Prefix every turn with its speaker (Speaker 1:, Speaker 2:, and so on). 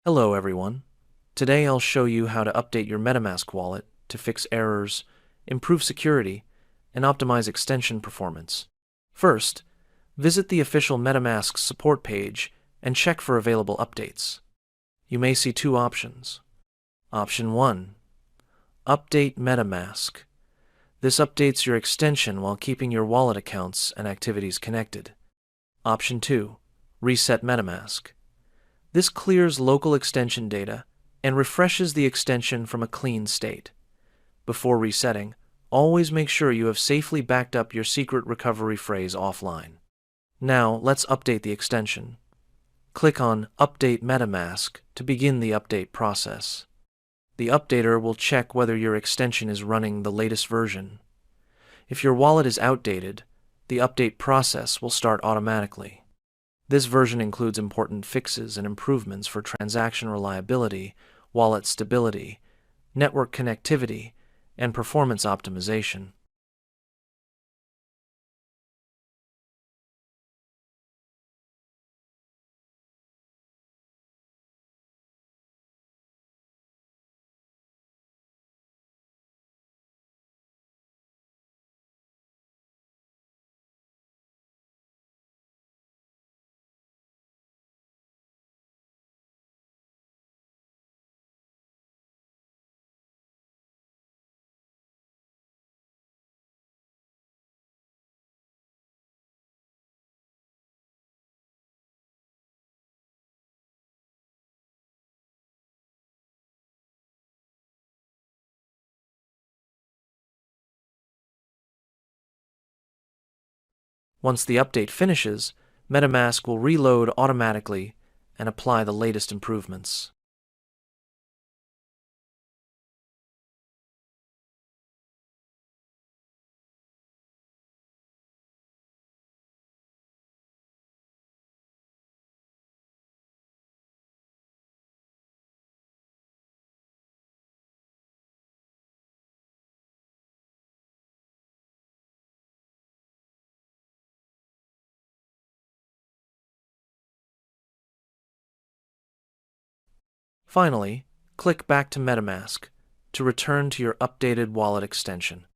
Speaker 1: Hello everyone. Today I'll show you how to update your MetaMask wallet to fix errors, improve security, and optimize extension performance. First, visit the official MetaMask Support page and check for available updates. You may see two options. Option 1. Update MetaMask. This updates your extension while keeping your wallet accounts and activities connected. Option 2. Reset MetaMask. This clears local extension data and refreshes the extension from a clean state. Before resetting, always make sure you have safely backed up your secret recovery phrase offline. Now, let's update the extension. Click on Update MetaMask to begin the update process. The updater will check whether your extension is running the latest version. If your wallet is outdated, the update process will start automatically. This version includes important fixes and improvements for transaction reliability, wallet stability, network connectivity, and performance optimization. Once the update finishes, MetaMask will reload automatically and apply the latest improvements. Finally, click back to MetaMask to return to your updated wallet extension.